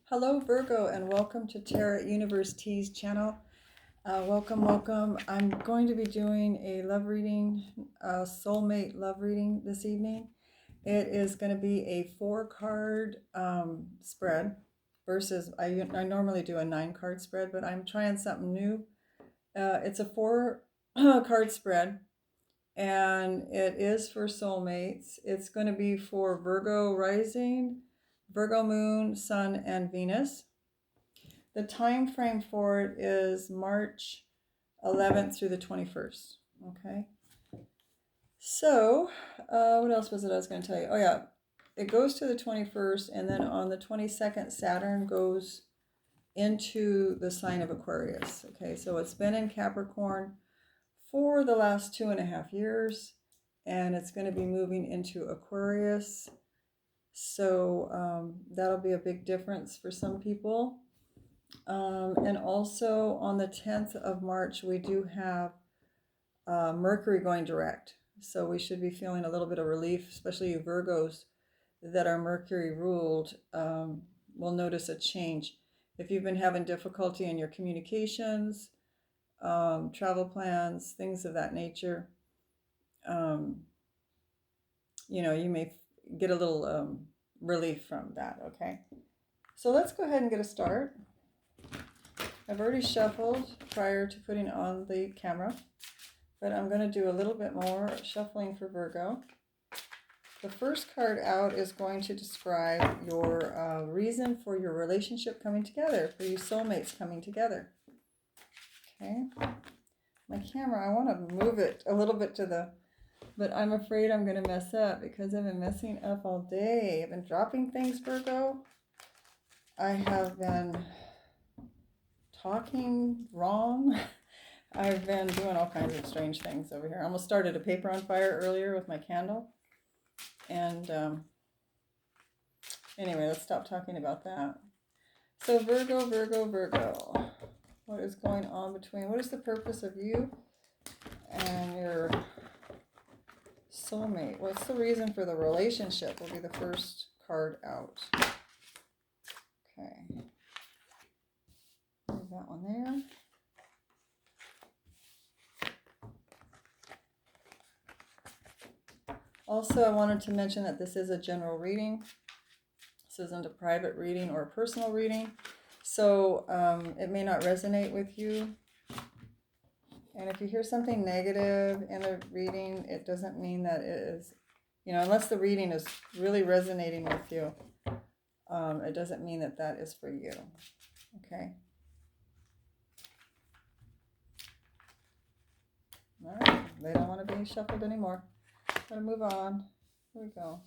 Hello, Virgo, and welcome to Tarot Universe T's channel. Welcome. I'm going to be doing a love reading, soulmate love reading this evening. It is going to be a 4-card spread versus I normally do a 9-card spread, but I'm trying something new. It's a 4-card spread, and it is for soulmates. It's going to be for Virgo rising, Virgo moon, sun, and Venus. The time frame for it is March 11th through the 21st. Okay. So, what else was it I was going to tell you? Oh, yeah. It goes to the 21st, and then on the 22nd, Saturn goes into the sign of Aquarius. Okay, so it's been in Capricorn for the last 2.5 years, and it's going to be moving into Aquarius. So that'll be a big difference for some people. And also on the 10th of March, we do have Mercury going direct. So we should be feeling a little bit of relief, especially you Virgos that are Mercury ruled will notice a change. If you've been having difficulty in your communications, travel plans, things of that nature, you may get a little relief from that, okay? So let's go ahead and get a start. I've already shuffled prior to putting on the camera, but I'm going to do a little bit more shuffling for Virgo. The first card out is going to describe your reason for your relationship coming together, for you soulmates coming together. Okay. My camera, I want to move it a little bit but I'm afraid I'm going to mess up because I've been messing up all day. I've been dropping things, Virgo. I have been talking wrong. I've been doing all kinds of strange things over here. I almost started a paper on fire earlier with my candle. And anyway, let's stop talking about that. So Virgo. What is going on what is the purpose of you and your soulmate? What's the reason for the relationship will be the first card out. Okay. Leave that one there. Also, I wanted to mention that this is a general reading. This isn't a private reading or a personal reading. So it may not resonate with you. And if you hear something negative in the reading, it doesn't mean that it is, unless the reading is really resonating with you, it doesn't mean that that is for you. Okay? All right. They don't want to be shuffled anymore. Gotta move on. Here we go.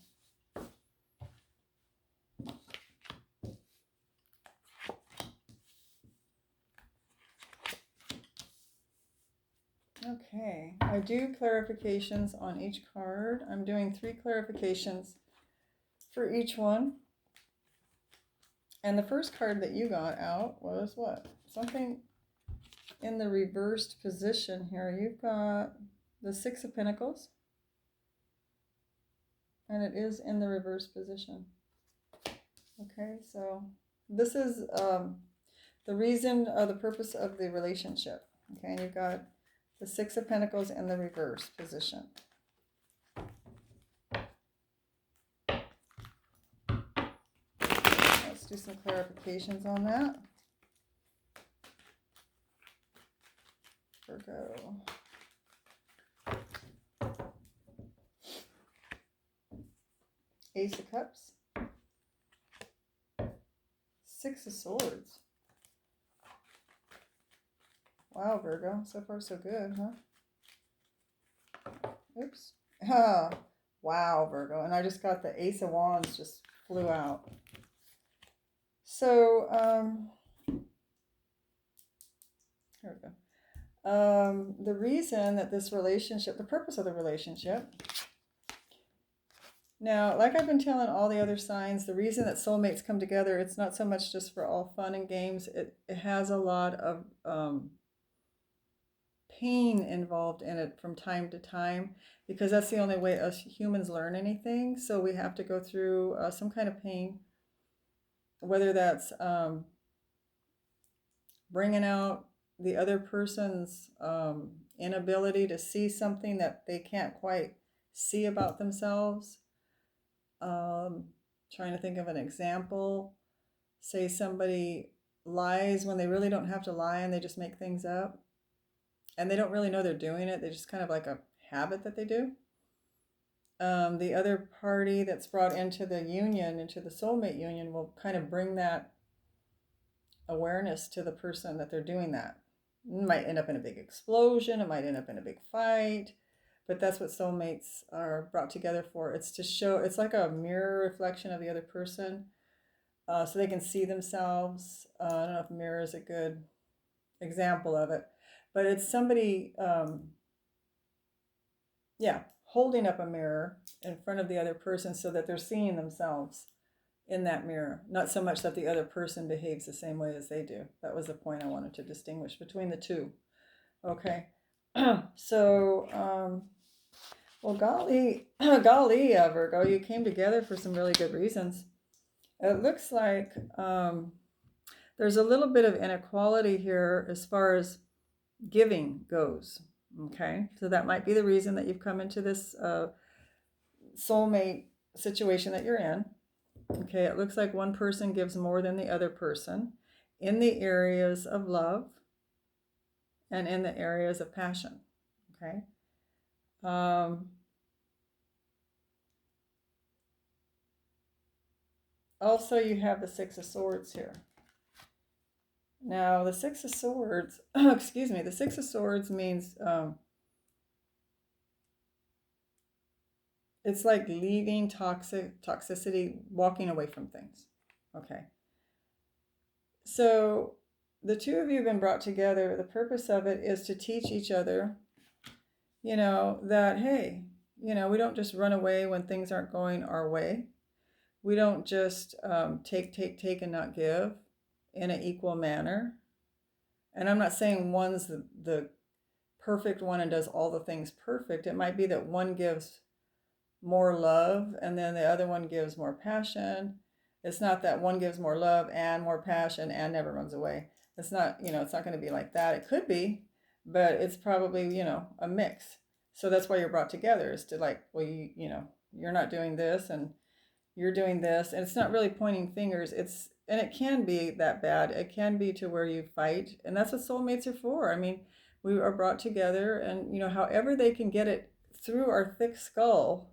Okay, I do clarifications on each card. I'm doing 3 clarifications for each one. And the first card that you got out was what? Something in the reversed position here. You've got the 6 of Pentacles. And it is in the reversed position. Okay, so this is the reason or the purpose of the relationship. Okay, and you've got the 6 of Pentacles in the reverse position. Let's do some clarifications on that. Virgo. Ace of Cups. 6 of Swords. Wow, Virgo. So far, so good, huh? Oops. Wow, Virgo. And I just got the Ace of Wands just flew out. So, here we go. The reason that this relationship, the purpose of the relationship. Now, like I've been telling all the other signs, the reason that soulmates come together, it's not so much just for all fun and games. It has a lot of pain involved in it from time to time, because that's the only way us humans learn anything. So we have to go through some kind of pain whether that's bringing out the other person's inability to see something that they can't quite see about themselves. Trying to think of an example. Say somebody lies when they really don't have to lie and they just make things up. And they don't really know they're doing it. They just kind of like a habit that they do. The other party that's brought into the union, into the soulmate union, will kind of bring that awareness to the person that they're doing that. It might end up in a big explosion. It might end up in a big fight. But that's what soulmates are brought together for. It's to show, it's like a mirror reflection of the other person, so they can see themselves. I don't know if mirror is a good example of it, but it's somebody, holding up a mirror in front of the other person so that they're seeing themselves in that mirror. Not so much that the other person behaves the same way as they do. That was the point I wanted to distinguish between the two. Okay. So, well, golly, Virgo, you came together for some really good reasons. It looks like there's a little bit of inequality here as far as giving goes. Okay, so that might be the reason that you've come into this soulmate situation that you're in. Okay, it looks like one person gives more than the other person in the areas of love and in the areas of passion. Okay. Also, you have the Six of Swords here. Now, the Six of Swords, excuse me, the Six of Swords means it's like leaving toxicity, walking away from things. Okay. So the two of you have been brought together. The purpose of it is to teach each other, that, hey, we don't just run away when things aren't going our way. We don't just take and not give in an equal manner. And I'm not saying one's the perfect one and does all the things perfect. It might be that one gives more love and then the other one gives more passion. It's not that one gives more love and more passion and never runs away. It's not, it's not going to be like that. It could be, but it's probably, a mix. So that's why you're brought together, is to like, well, you're not doing this and you're doing this. And it's not really pointing fingers. And it can be that bad. It can be to where you fight. And that's what soulmates are for. I mean, we are brought together and, however they can get it through our thick skull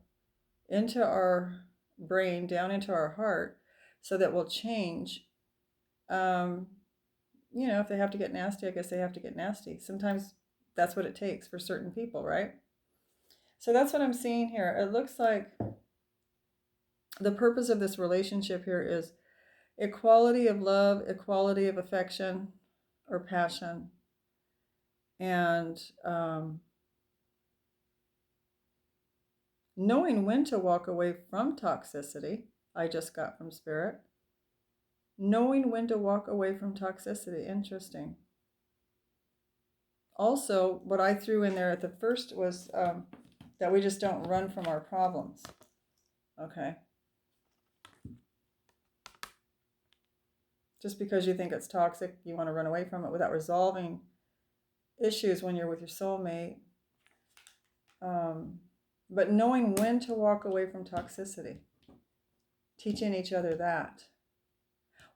into our brain, down into our heart, so that we'll change. If they have to get nasty, I guess they have to get nasty. Sometimes that's what it takes for certain people, right? So that's what I'm seeing here. It looks like the purpose of this relationship here is equality of love, equality of affection or passion, and knowing when to walk away from toxicity. I just got from Spirit. Knowing when to walk away from toxicity. Interesting. Also, what I threw in there at the first was that we just don't run from our problems. Okay. Just because you think it's toxic, you want to run away from it without resolving issues when you're with your soulmate. But knowing when to walk away from toxicity. Teaching each other that.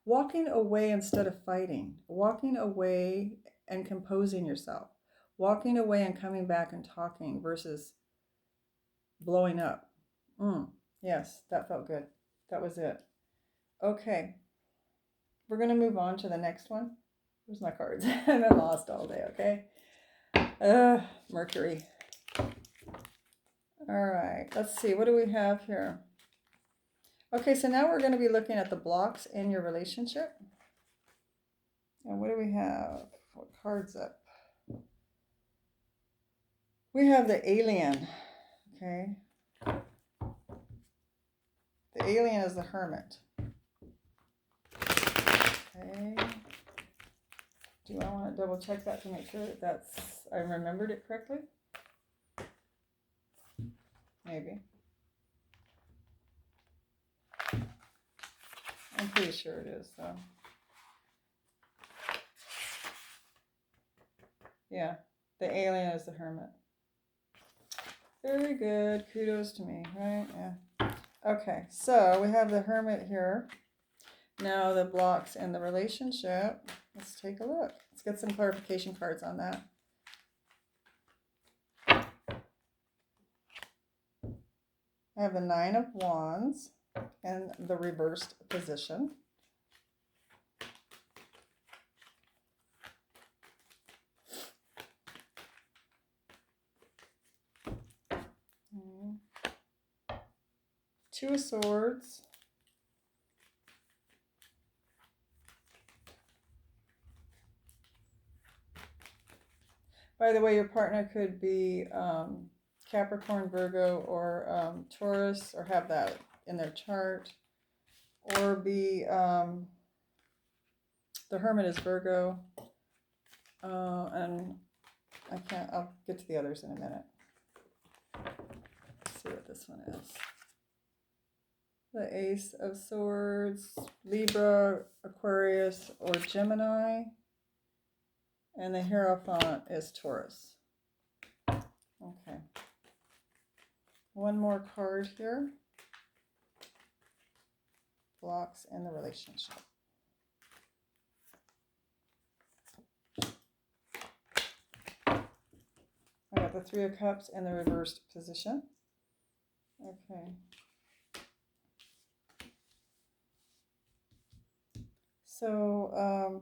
Walking away instead of fighting. Walking away and composing yourself. Walking away and coming back and talking versus blowing up. Yes, that felt good. That was it. Okay. We're going to move on to the next one. Where's my cards? I've been lost all day, okay? Mercury. All right. Let's see. What do we have here? Okay, so now we're going to be looking at the blocks in your relationship. And what do we have? What card's up? We have the Alien. Okay. The Alien is the Hermit. Okay. Do I want to double check that to make sure that I remembered it correctly? Maybe. I'm pretty sure it is, though. Yeah, the alien is the Hermit. Very good. Kudos to me, right? Yeah. Okay, so we have the Hermit here. Now the blocks in the relationship. Let's take a look. Let's get some clarification cards on that. I have the Nine of Wands in the reversed position. Two of Swords. By the way, your partner could be Capricorn, Virgo, or Taurus, or have that in their chart, or be the Hermit is Virgo, and I'll get to the others in a minute. Let's see what this one is. The Ace of Swords, Libra, Aquarius, or Gemini. And the Hierophant is Taurus. Okay. One more card here. Blocks in the relationship. I got the Three of Cups in the reversed position. Okay. So,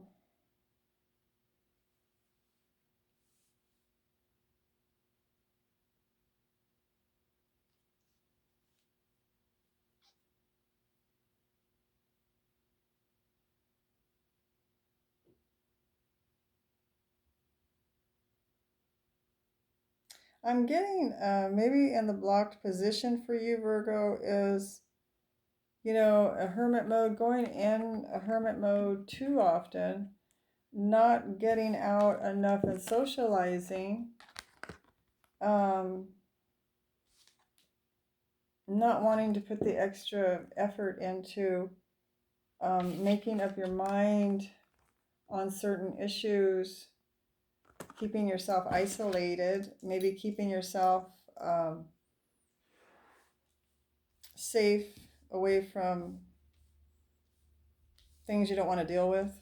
I'm getting maybe in the blocked position for you, Virgo, is, you know, a hermit mode, going in a hermit mode too often, not getting out enough and socializing, not wanting to put the extra effort into making up your mind on certain issues, keeping yourself isolated, maybe keeping yourself safe, away from things you don't want to deal with,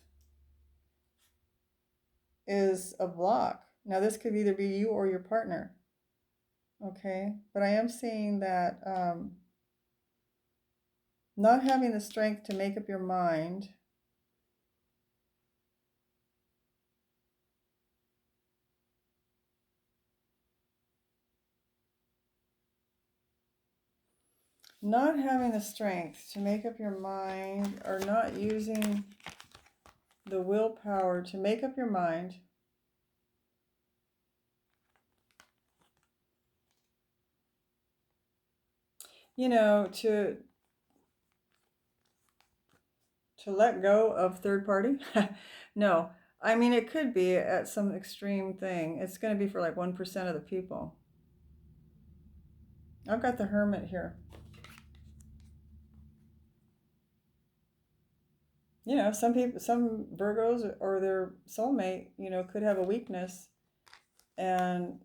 is a block. Now, this could either be you or your partner, okay? But I am seeing that not having the strength to make up your mind, not having the strength to make up your mind, or not using the willpower to make up your mind, you know, to let go of third party. No, I mean, it could be at some extreme thing. It's going to be for like 1% of the people. I've got the Hermit here. You know, some people, some Virgos or their soulmate, you know, could have a weakness, and,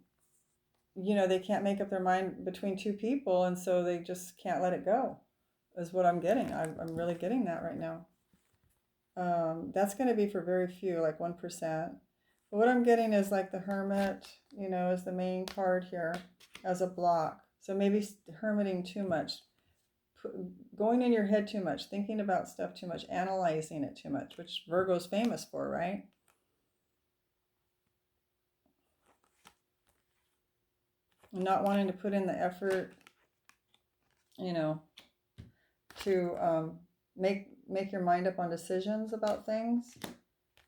you know, they can't make up their mind between two people, and so they just can't let it go, is what I'm getting. I'm really getting that right now. That's going to be for very few, like 1%. But what I'm getting is like the Hermit, you know, is the main card here as a block. So maybe hermiting too much, going in your head too much, thinking about stuff too much, analyzing it too much, which Virgo's famous for, right? Not wanting to put in the effort, you know, to make your mind up on decisions about things.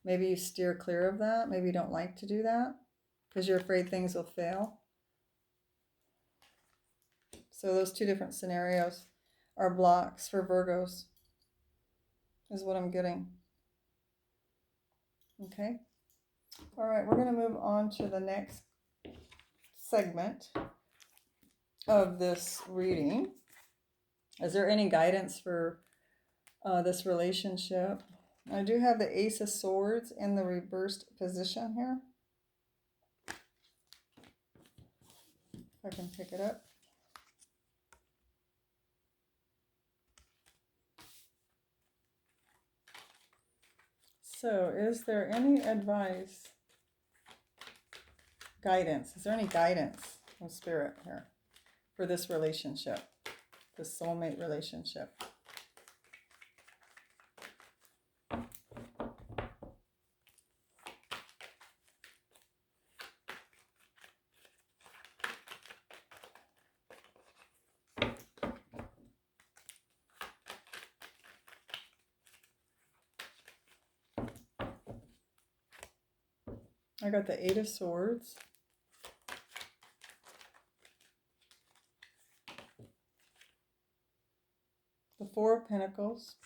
Maybe you steer clear of that. Maybe you don't like to do that because you're afraid things will fail. So those two different scenarios are blocks for Virgos, is what I'm getting. Okay. All right, we're going to move on to the next segment of this reading. Is there any guidance for this relationship. I do have the Ace of Swords in the reversed position here. If I can pick it up. So, is there any advice, guidance? Is there any guidance from Spirit here for this relationship, this soulmate relationship? I got the Eight of Swords. The Four of Pentacles.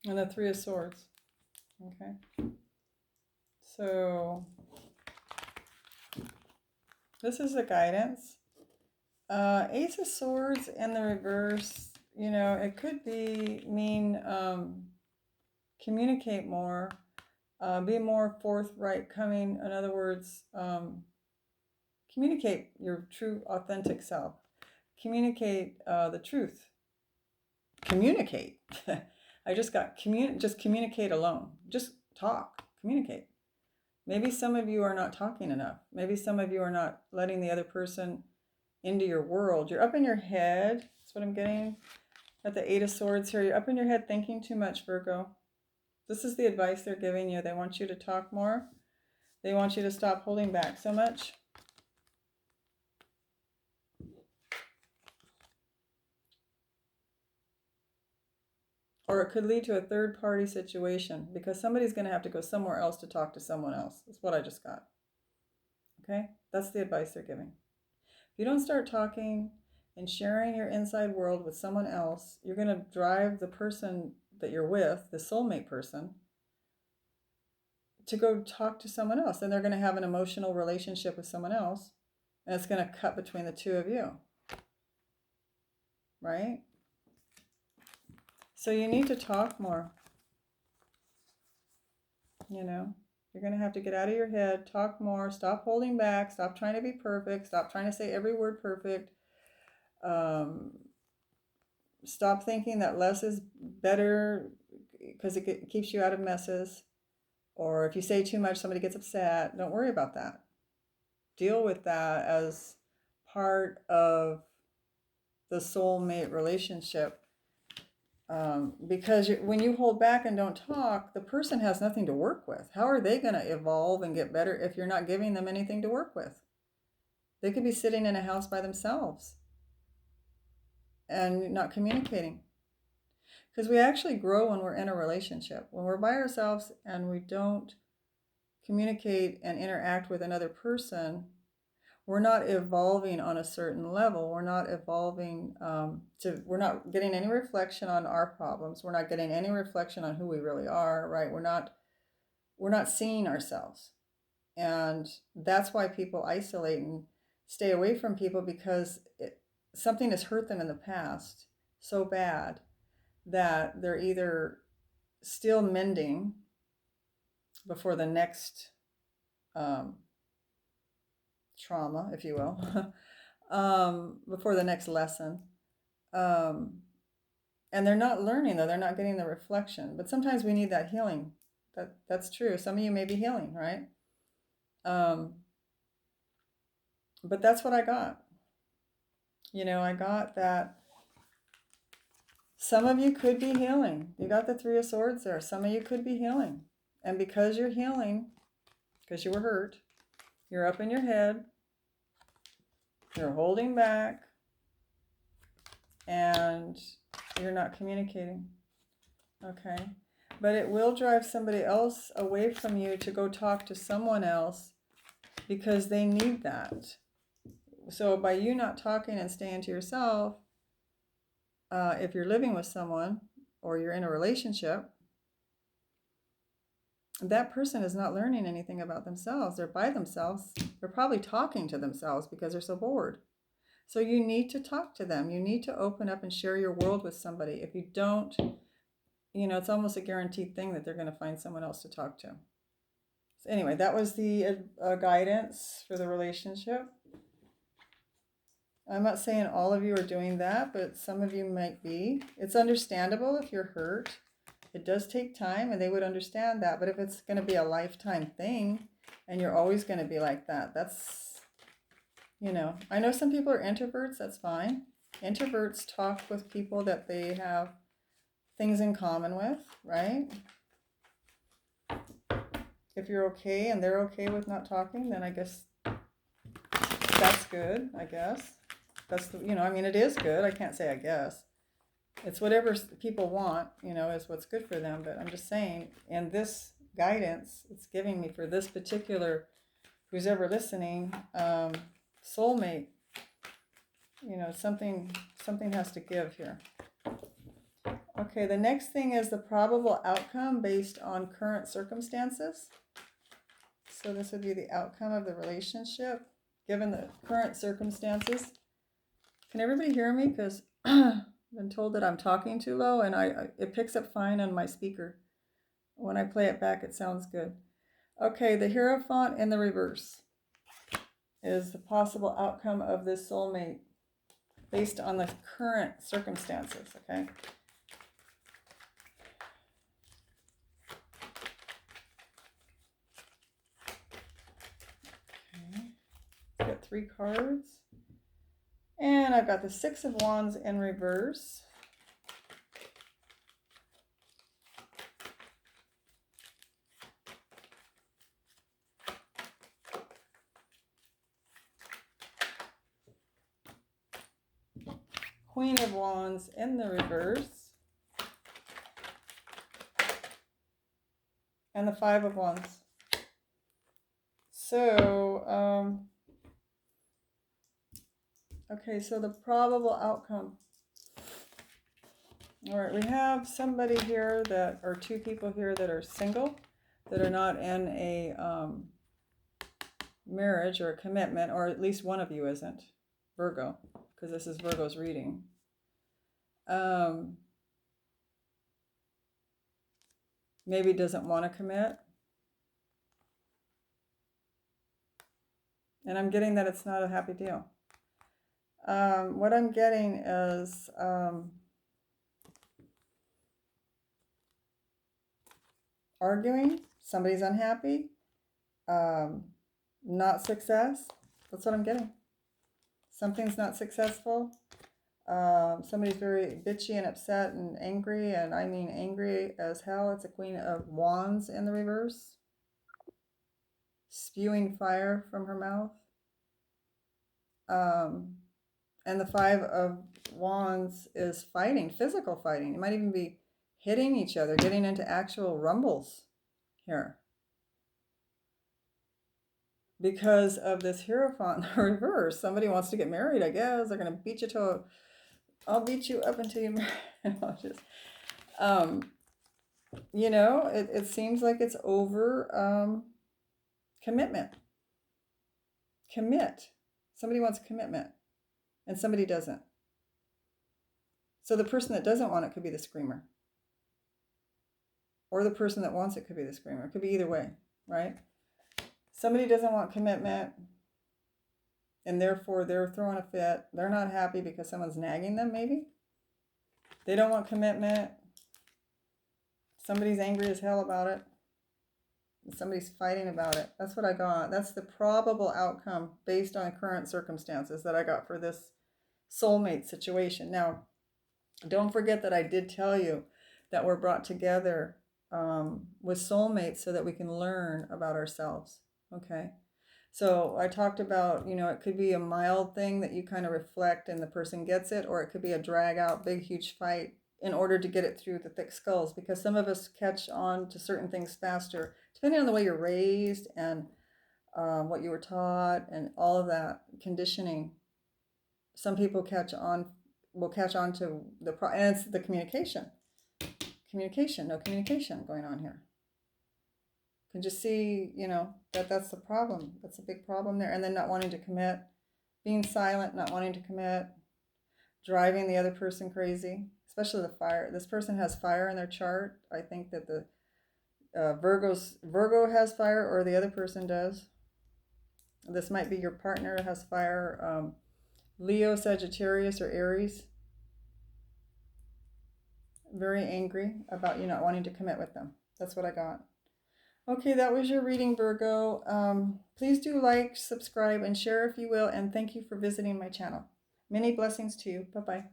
And the Three of Swords. Okay. So this is the guidance. Ace of Swords in the reverse, you know, it could mean communicate more, be more forthright coming. In other words, communicate your true authentic self. Communicate the truth. Communicate. I just got just communicate alone. Just talk, communicate. Maybe some of you are not talking enough. Maybe some of you are not letting the other person into your world. You're up in your head. That's what I'm getting at the Eight of Swords here. You're up in your head thinking too much, Virgo. This is the advice they're giving you. They want you to talk more. They want you to stop holding back so much. Or it could lead to a third-party situation because somebody's going to have to go somewhere else to talk to someone else. That's what I just got. Okay? That's the advice they're giving. If you don't start talking and sharing your inside world with someone else, you're going to drive the person that you're with, the soulmate person, to go talk to someone else. And they're going to have an emotional relationship with someone else. And it's going to cut between the two of you. Right? So you need to talk more. You know, you're going to have to get out of your head, talk more, stop holding back, stop trying to be perfect, stop trying to say every word perfect. Stop thinking that less is better because it keeps you out of messes. Or if you say too much, somebody gets upset. Don't worry about that. Deal with that as part of the soulmate relationship. Because when you hold back and don't talk, the person has nothing to work with. How are they going to evolve and get better if you're not giving them anything to work with? They could be sitting in a house by themselves and not communicating. Because we actually grow when we're in a relationship. When we're by ourselves and we don't communicate and interact with another person, we're not evolving on a certain level. We're not evolving we're not getting any reflection on our problems. We're not getting any reflection on who we really are, right? We're not seeing ourselves. And that's why people isolate and stay away from people, because something has hurt them in the past so bad that they're either still mending before the next trauma, if you will, before the next lesson. And they're not learning, though. They're not getting the reflection. But sometimes we need that healing. That's true. Some of you may be healing, right? But that's what I got. You know, I got that some of you could be healing. You got the Three of Swords there. Some of you could be healing. And because you're healing, because you were hurt, you're up in your head, you're holding back, and you're not communicating. Okay? But it will drive somebody else away from you to go talk to someone else because they need that. So by you not talking and staying to yourself, if you're living with someone or you're in a relationship, that person is not learning anything about themselves. They're by themselves. They're probably talking to themselves because they're so bored. So you need to talk to them. You need to open up and share your world with somebody. If you don't, it's almost a guaranteed thing that they're going to find someone else to talk to. So anyway, that was the guidance for the relationship. I'm not saying all of you are doing that, but some of you might be. It's understandable if you're hurt. It does take time, and they would understand that. But if it's going to be a lifetime thing, and you're always going to be like that, that's, I know some people are introverts. That's fine. Introverts talk with people that they have things in common with, right? If you're okay and they're okay with not talking, then I guess that's good, I guess. That's it is good. I can't say I guess. It's whatever people want, is what's good for them. But I'm just saying, in this guidance it's giving me for this particular, who's ever listening, soulmate, something has to give here. Okay, the next thing is the probable outcome based on current circumstances. So this would be the outcome of the relationship given the current circumstances. Can everybody hear me? Because I've been told that I'm talking too low, and it picks up fine on my speaker. When I play it back, it sounds good. Okay, the Hierophant in the reverse is the possible outcome of this soulmate based on the current circumstances, okay? I've got 3 cards. And I've got the 6 of Wands in reverse. Queen of Wands in the reverse. And the 5 of Wands. So, okay, so the probable outcome. All right, we have somebody here or 2 people here that are single, that are not in a marriage or a commitment, or at least one of you isn't, Virgo, because this is Virgo's reading. Maybe doesn't want to commit. And I'm getting that it's not a happy deal. What I'm getting is arguing, somebody's unhappy, not success. That's what I'm getting. Something's not successful. Somebody's very bitchy and upset and angry, and I mean angry as hell. It's a Queen of Wands in the reverse, spewing fire from her mouth. And the 5 of Wands is fighting, physical fighting. It might even be hitting each other, getting into actual rumbles here. Because of this Hierophant in the reverse. Somebody wants to get married, I guess. They're going to beat you to I'll beat you up until you marry. It seems like it's over commitment. Commit. Somebody wants commitment and somebody doesn't. So the person that doesn't want it could be the screamer. Or the person that wants it could be the screamer. It could be either way, right? Somebody doesn't want commitment, and therefore they're throwing a fit. They're not happy because someone's nagging them, maybe. They don't want commitment. Somebody's angry as hell about it. Somebody's fighting about it. That's what I got. That's the probable outcome based on current circumstances that I got for this soulmate situation. Now, don't forget that I did tell you that we're brought together with soulmates so that we can learn about ourselves. Okay. So I talked about, it could be a mild thing that you kind of reflect and the person gets it, or it could be a drag out, big, huge fight in order to get it through the thick skulls, because some of us catch on to certain things faster, depending on the way you're raised and what you were taught and all of that conditioning. Some people catch on will catch on to and it's the communication, no communication going on here. Can just see, that's the problem. That's a big problem there. And then not wanting to commit, being silent, not wanting to commit, driving the other person crazy, especially the fire. This person has fire in their chart. I think that the Virgo has fire, or the other person does. This might be your partner has fire. Leo, Sagittarius, or Aries. Very angry about you not wanting to commit with them. That's what I got. Okay, that was your reading, Virgo. Please do like, subscribe, and share if you will. And thank you for visiting my channel. Many blessings to you. Bye-bye.